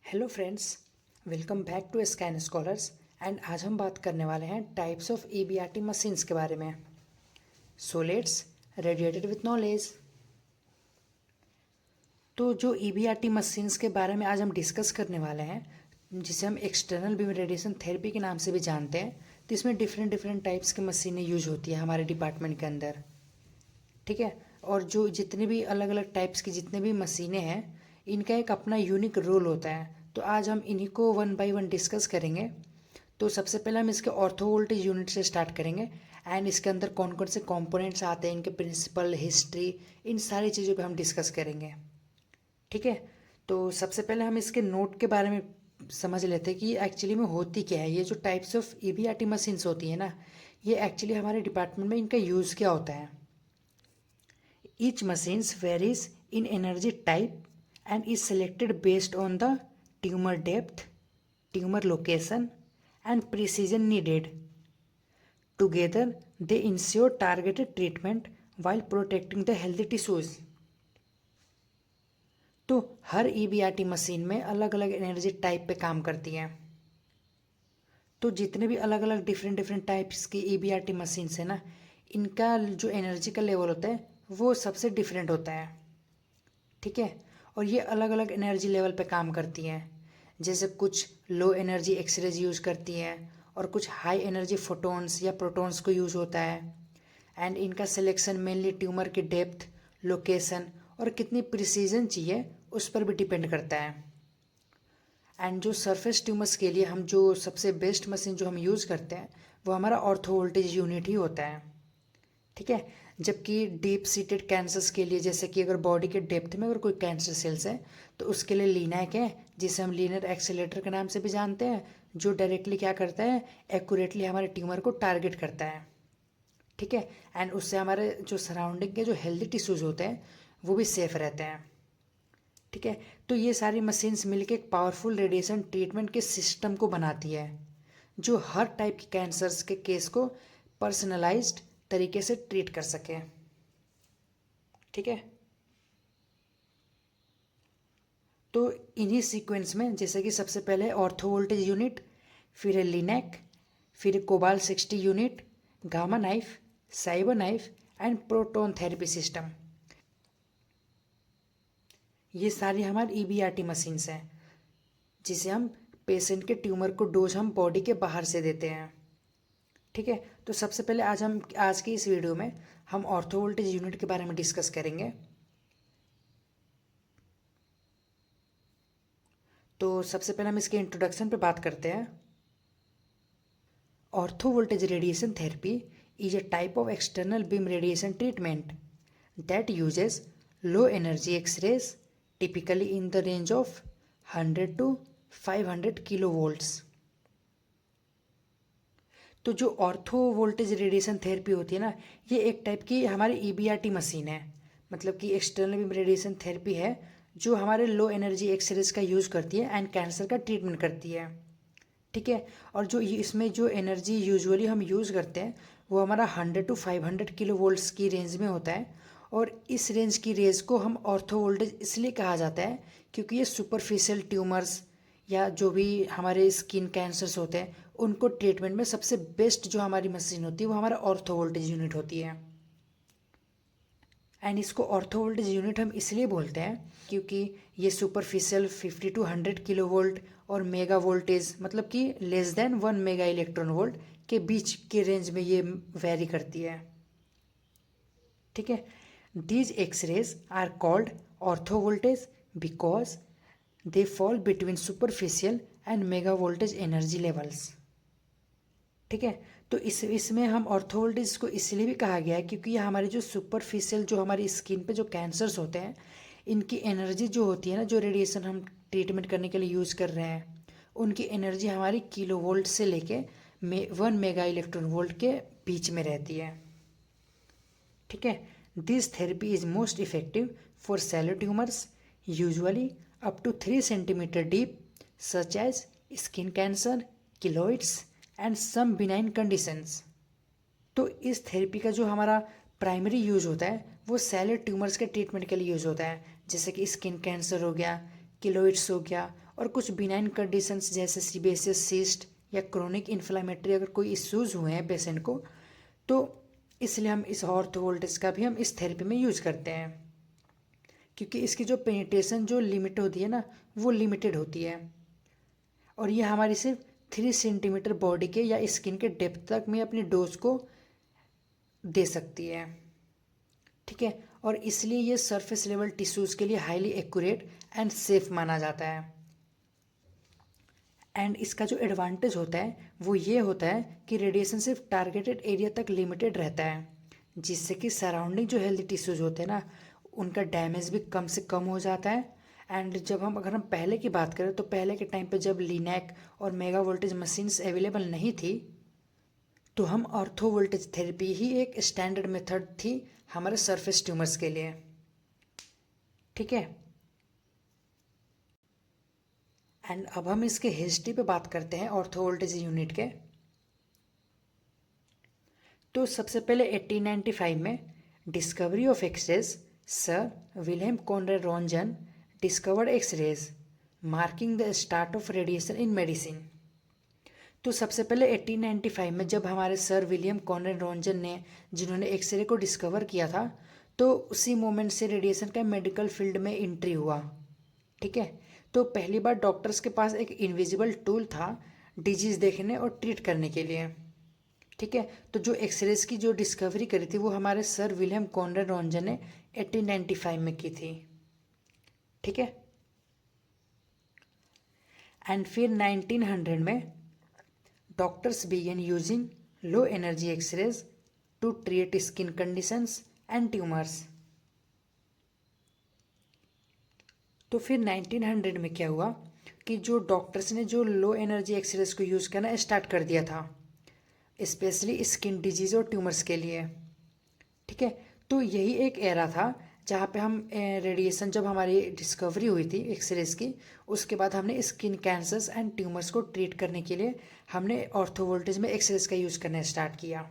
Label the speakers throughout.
Speaker 1: Hello friends, welcome back to scan scholars. And आज हम बात करने वाले हैं टाइप्स ऑफ ईबीआरटी मशीन्स के बारे में। So let's radiated with knowledge. तो जो ईबीआरटी मशीन्स के बारे में आज हम डिस्कस करने वाले हैं, जिसे हम एक्सटर्नल बीम रेडिएशन थेरेपी के नाम से भी जानते हैं, तो इसमें डिफरेंट डिफरेंट टाइप्स की मशीनें यूज होती है हमारे डिपार्टमेंट के अंदर। ठीक है। और जो जितने भी अलग अलग टाइप्स की जितने भी मशीनें हैं, इनका एक अपना यूनिक रोल होता है। तो आज हम इन्हीं को वन बाय वन डिस्कस करेंगे। तो सबसे पहले हम इसके ऑर्थो वोल्टेज यूनिट से स्टार्ट करेंगे एंड इसके अंदर कौन कौन से कंपोनेंट्स आते हैं, इनके प्रिंसिपल, हिस्ट्री, इन सारी चीज़ों पे हम डिस्कस करेंगे। ठीक है। तो सबसे पहले हम इसके नोट के बारे में समझ लेते हैं कि एक्चुअली में होती क्या है। ये जो टाइप्स ऑफ ईबीआरटी मशीन्स होती है ना, ये एक्चुअली हमारे डिपार्टमेंट में इनका यूज़ क्या होता है। Each machines varies in energy type and is selected based on the tumor depth, tumor location, and precision needed. Together, they ensure targeted treatment while protecting the healthy tissues. तो हर ईबीआरटी machine में अलग अलग energy type पे काम करती है। तो जितने भी अलग अलग डिफरेंट डिफरेंट टाइप्स की ईबीआरटी मशीन्स है ना, इनका जो एनर्जी का लेवल होता है वो सबसे डिफरेंट होता है। ठीक है। और ये अलग अलग एनर्जी लेवल पे काम करती हैं। जैसे कुछ लो एनर्जी एक्सरेज यूज़ करती हैं और कुछ हाई एनर्जी फोटॉन्स या प्रोटॉन्स को यूज़ होता है। एंड इनका सिलेक्शन मेनली ट्यूमर की डेप्थ, लोकेशन और कितनी प्रिसीजन चाहिए उस पर भी डिपेंड करता है। एंड जो सरफेस ट्यूमर्स के लिए हम जो सबसे बेस्ट मशीन जो हम यूज़ करते हैं वो हमारा ऑर्थो वोल्टेज यूनिट ही होता है। ठीक है। जबकि डीप सीटेड कैंसर्स के लिए, जैसे कि अगर बॉडी के डेप्थ में अगर कोई कैंसर सेल्स है, तो उसके लिए लीनैक है, जिसे हम लीनियर एक्सेलेरेटर के नाम से भी जानते हैं, जो डायरेक्टली क्या करता है, एक्यूरेटली हमारे ट्यूमर को टारगेट करता है। ठीक है। एंड उससे हमारे जो सराउंडिंग के जो हेल्दी टिश्यूज होते हैं वो भी सेफ रहते हैं। ठीक है। तो ये सारी मशीन्स मिलकर एक पावरफुल रेडिएशन ट्रीटमेंट के सिस्टम को बनाती है, जो हर टाइप के कैंसर्स के केस को पर्सनलाइज्ड तरीके से ट्रीट कर सके। ठीक है। तो इन्हीं सीक्वेंस में जैसे कि सबसे पहले ऑर्थो वोल्टेज यूनिट, फिर लिनैक, फिर cobalt 60 unit, gamma knife, cyber knife and proton therapy system, ये सारी हमारी ईबीआरटी मशीन्स हैं, जिसे हम पेशेंट के ट्यूमर को डोज हम बॉडी के बाहर से देते हैं। ठीक है। तो सबसे पहले आज की इस वीडियो में हम ऑर्थो वोल्टेज यूनिट के बारे में डिस्कस करेंगे। तो सबसे पहले हम इसके इंट्रोडक्शन पे बात करते हैं। Ortho voltage radiation therapy is a type of external beam radiation treatment that uses low energy X-rays, typically in the range of 100 to 500 kilo volts. तो जो ऑर्थो वोल्टेज रेडिएशन थेरेपी होती है ना, ये एक टाइप की हमारी ईबीआरटी मशीन है। मतलब कि एक्सटर्नल बीम रेडिएशन थेरेपी है, जो हमारे लो एनर्जी एक्सरेज का यूज़ करती है एंड कैंसर का ट्रीटमेंट करती है। ठीक है। और जो इसमें जो एनर्जी यूजुअली हम यूज़ करते हैं वो हमारा 100 to 500 किलो वोल्ट्स की रेंज में होता है। और इस रेंज की रेंज को हम ऑर्थो वोल्टेज इसलिए कहा जाता है क्योंकि ये सुपरफिशियल ट्यूमर्स या जो भी हमारे स्किन कैंसर्स होते हैं उनको ट्रीटमेंट में सबसे बेस्ट जो हमारी मशीन होती है वो हमारा ऑर्थो वोल्टेज यूनिट होती है। एंड इसको ऑर्थो वोल्टेज यूनिट हम इसलिए बोलते हैं क्योंकि ये सुपरफिशियल 50 to 100 किलो वोल्ट और मेगा वोल्टेज, मतलब कि less than 1 mega electron volt के बीच के रेंज में ये वेरी करती है। ठीक है। These X-rays are called ortho voltage because they fall between superficial and mega voltage energy levels. ठीक है। तो इसमें हम ऑर्थो वोल्टेज को इसलिए भी कहा गया है क्योंकि ये हमारी जो सुपरफिशियल जो हमारी स्किन पे जो कैंसर्स होते हैं, इनकी एनर्जी जो होती है ना, जो रेडिएशन हम ट्रीटमेंट करने के लिए यूज़ कर रहे हैं, उनकी एनर्जी हमारी किलो वोल्ट से लेके 1 मेगा इलेक्ट्रॉन वोल्ट के बीच में रहती है। ठीक है। This therapy is most effective for shallow tumours usually up to 3 centimetre deep, such as skin cancer, keloids and some benign conditions. तो इस थेरेपी का जो हमारा प्राइमरी यूज़ होता है वो सैलिड ट्यूमर्स के ट्रीटमेंट के लिए यूज़ होता है, जैसे कि स्किन कैंसर हो गया, किलोइड्स हो गया और कुछ बिनाइन कंडीशंस जैसे सीबेसियस सिस्ट या क्रोनिक इन्फ्लामेटरी अगर कोई इश्यूज़ हुए हैं पेशेंट को, तो इसलिए हम इस ऑर्थो वोल्टेज का भी हम इस थेरेपी में यूज करते हैं, क्योंकि इसकी जो पेनिट्रेशन जो लिमिट होती है ना, वो लिमिटेड होती है, और ये हमारी सिर्फ 3 सेंटीमीटर बॉडी के या स्किन के डेप्थ तक में अपनी डोज को दे सकती है। ठीक है, और इसलिए ये सरफेस लेवल टिश्यूज़ के लिए हाईली एक्यूरेट एंड सेफ माना जाता है। एंड इसका जो एडवांटेज होता है वो ये होता है कि रेडिएशन सिर्फ टारगेटेड एरिया तक लिमिटेड रहता है, जिससे कि सराउंडिंग जो हेल्दी टिश्यूज़ होते हैं ना, उनका डैमेज भी कम से कम हो जाता है। एंड जब अगर हम पहले की बात करें तो पहले के टाइम पे जब लिनैक और मेगा वोल्टेज मशीन्स अवेलेबल नहीं थी, तो हम ऑर्थो वोल्टेज थेरेपी ही एक स्टैंडर्ड मेथड थी हमारे सरफेस ट्यूमर्स के लिए। ठीक है, एंड अब हम इसके हिस्ट्री पे बात करते हैं ऑर्थो वोल्टेज यूनिट के। तो सबसे पहले 1895 में discovery of x-rays, sir William Conrad Roentgen discovered x-rays marking the start of radiation in medicine. तो सबसे पहले 1895 में जब हमारे सर विलियम कॉनरेड रॉन्जन ने, जिन्होंने एक्सरे को डिस्कवर किया था, तो उसी मोमेंट से रेडिएशन का मेडिकल फील्ड में एंट्री हुआ। ठीक है, तो पहली बार डॉक्टर्स के पास एक इनविजिबल टूल था डिजीज़ देखने और ट्रीट करने के लिए। ठीक है, तो जो एक्सरेज की जो डिस्कवरी करी थी वो हमारे सर विलियम कॉनरेड रॉन्जन ने 1895 में की थी। ठीक है, एंड फिर 1900 में doctors began using low energy X-rays to treat skin conditions and tumours. तो फिर 1900 में क्या हुआ कि जो डॉक्टर्स ने जो लो एनर्जी एक्सरेज को यूज़ करना स्टार्ट कर दिया था, स्पेशली स्किन डिजीज़ और ट्यूमर्स के लिए। ठीक है, तो यही एक एरा था जहाँ पे हम रेडिएशन, जब हमारी डिस्कवरी हुई थी एक्सरेज की, उसके बाद हमने स्किन कैंसर्स एंड ट्यूमर्स को ट्रीट करने के लिए हमने ऑर्थो वोल्टेज में एक्सरेज का यूज़ करना स्टार्ट किया।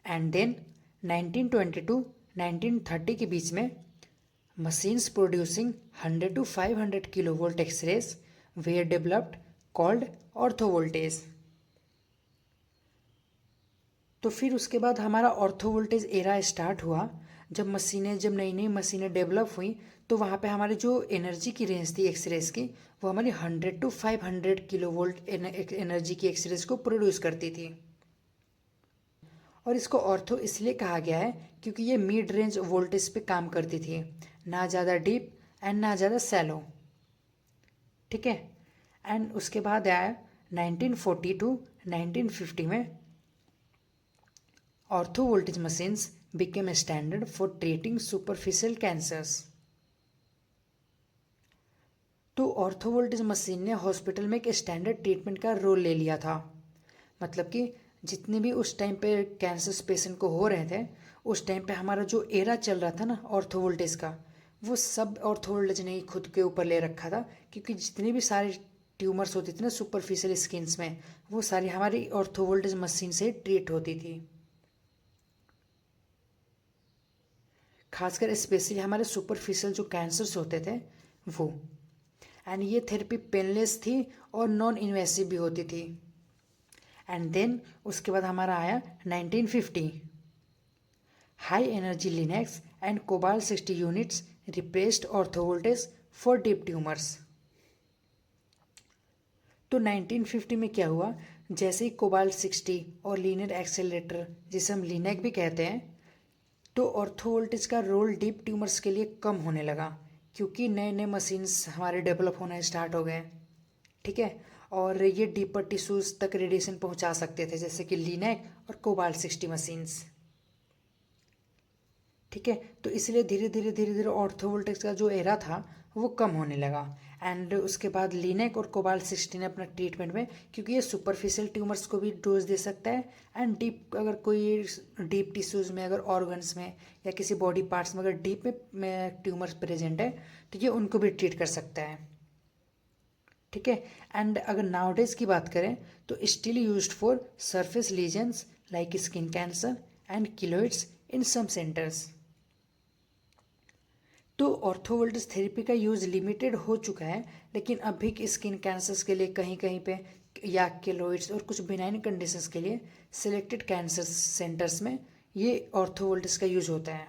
Speaker 1: एंड देन 1922 1930 के बीच में machines producing 100 to 500 kilovolt X-rays were developed called ortho voltage. तो फिर उसके बाद हमारा ऑर्थो वोल्टेज एरा स्टार्ट हुआ, जब नई नई मशीनें डेवलप हुई, तो वहाँ पे हमारी जो एनर्जी की रेंज थी एक्सरेज की, वो हमारी 100 to 500 किलोवोल्ट एनर्जी की एक्सरेज को प्रोड्यूस करती थी। और इसको ऑर्थो इसलिए कहा गया है क्योंकि ये मिड रेंज वोल्टेज पे काम करती थी, ना ज़्यादा डीप एंड ना ज़्यादा सैलो। ठीक है, एंड उसके बाद आया 1940 to 1950 में ortho voltage machines became standard for treating superficial cancers. तो ऑर्थो वोल्टेज मशीन ने हॉस्पिटल में एक स्टैंडर्ड ट्रीटमेंट का रोल ले लिया था। मतलब कि जितने भी उस टाइम पे कैंसर पेशेंट को हो रहे थे, उस टाइम पे हमारा जो एरा चल रहा था ना ऑर्थो वोल्टेज का, वो सब ऑर्थो वोल्टेज ने ही खुद के ऊपर ले रखा था, क्योंकि जितनी भी सारी ट्यूमर्स होती थी ना सुपरफिशियल स्किन्स में, वो सारी हमारी ऑर्थो वोल्टेज मशीन से ट्रीट होती थी। खासकर स्पेशली हमारे सुपरफिशियल जो कैंसर्स होते थे वो। एंड ये थेरेपी पेनलेस थी और नॉन इन्वेसिव भी होती थी। एंड देन उसके बाद हमारा आया 1950। High energy lynx and cobalt 60 units replaced ortho voltage for deep tumours. तो 1950 में क्या हुआ, जैसे ही कोबाल्ट 60 और लीनियर एक्सेलरेटर, जिसे हम लिनेक भी कहते हैं, तो ऑर्थो वोल्टेज का रोल डीप ट्यूमर्स के लिए कम होने लगा, क्योंकि नए नए मशीन्स हमारे डेवलप होना स्टार्ट हो गए। ठीक है, और ये डीपर टिश्यूज़ तक रेडिएशन पहुंचा सकते थे, जैसे कि लिनेक और कोबाल्ट 60 मशीन्स। ठीक है, तो इसलिए धीरे धीरे ऑर्थो वोल्टेज का जो एरा था वो कम होने लगा। एंड उसके बाद लिनेक और कोबाल्ट 60 ने अपना ट्रीटमेंट में, क्योंकि ये सुपरफिशियल ट्यूमर्स को भी डोज दे सकता है, एंड डीप, अगर कोई डीप टिश्यूज़ में, अगर ऑर्गन्स में या किसी बॉडी पार्ट्स में अगर डीप में ट्यूमर्स प्रेजेंट है, तो ये उनको भी ट्रीट कर सकता है। ठीक है, एंड अगर नाउडेज की बात करें तो still used for surface lesions like skin cancer and keloids in some centres. तो ऑर्थो वोल्टेज थेरेपी का यूज़ लिमिटेड हो चुका है, लेकिन अभी के स्किन कैंसर्स के लिए कहीं कहीं पे या केलोइड्स और कुछ बिनाइन कंडीशंस के लिए सिलेक्टेड कैंसर सेंटर्स में ये ऑर्थो वोल्टेज का यूज़ होता है।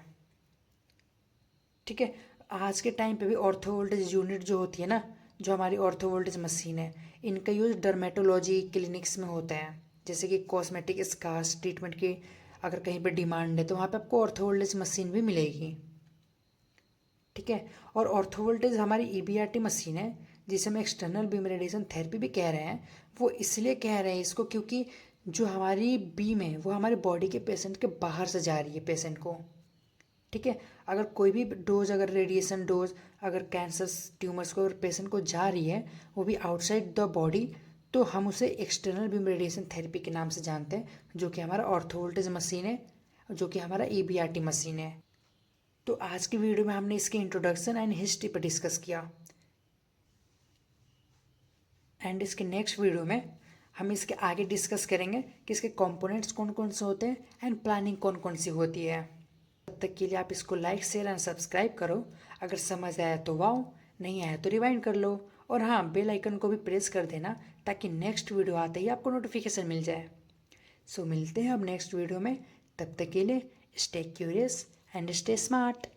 Speaker 1: ठीक है, आज के टाइम पे भी ऑर्थो वोल्टेज यूनिट जो होती है ना, जो हमारी ऑर्थो वोल्टेज मशीन है, इनका यूज़ डर्मेटोलॉजी क्लिनिक्स में होता है। जैसे कि कॉस्मेटिक स्कार्स ट्रीटमेंट की अगर कहीं पे डिमांड है तो वहाँ पे आपको ऑर्थो वोल्टेज मशीन भी मिलेगी। ठीक है, और ऑर्थो वोल्टेज हमारी ईबीआरटी मशीन है जिसे हम एक्सटर्नल बीम रेडिएशन थेरेपी भी कह रहे हैं। वो इसलिए कह रहे हैं इसको क्योंकि जो हमारी बीम है वो हमारे बॉडी के पेशेंट के बाहर से जा रही है पेशेंट को। ठीक है, अगर कोई भी डोज, अगर रेडिएशन डोज अगर कैंसर ट्यूमर्स को अगर पेशेंट को जा रही है वो भी आउटसाइड द बॉडी, तो हम उसे एक्सटर्नल बीम रेडिएशन थेरेपी के नाम से जानते हैं, जो कि हमारा ऑर्थो वोल्टेज मशीन है, जो कि हमारा ईबीआरटी मशीन है। तो आज की वीडियो में हमने इसके इंट्रोडक्शन एंड हिस्ट्री पर डिस्कस किया, एंड इसके नेक्स्ट वीडियो में हम इसके आगे डिस्कस करेंगे कि इसके कंपोनेंट्स कौन कौन से होते हैं एंड प्लानिंग कौन कौन सी होती है। तब तक के लिए आप इसको लाइक शेयर एंड सब्सक्राइब करो। अगर समझ आया तो वाओ, नहीं आया तो रिवाइंड कर लो, और हाँ, बेल आइकन को भी प्रेस कर देना ताकि नेक्स्ट वीडियो आते ही आपको नोटिफिकेशन मिल जाए। सो मिलते हैं अब नेक्स्ट वीडियो में, तब तक के लिए stay curious and stay smart.